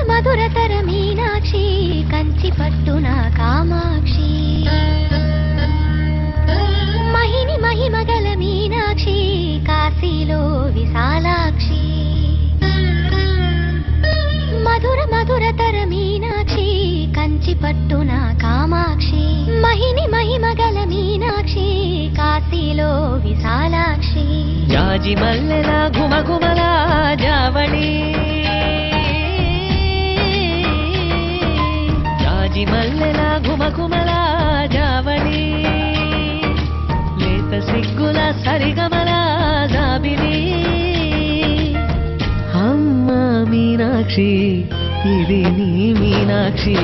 మధురతర మీనాక్షి కంచి పట్టున కామాక్షి మహిని మహిమగల మీనాక్షి కాశీలో విశాలాక్షి మధురతర మీనాక్షి కంచి పట్టున కామాక్షి మహిని మహిమగల మీనాక్షి కాశీలో విశాలాక్షి జాజి మల్లెల ఘుమఘుమల జావళి జాజి మల్లెల ఘుమఘుమల జావళి లేత సిగ్గుల సరిగమల జాబిలి అమ్మ మీనాక్షి ఇది నీ మీనాక్షి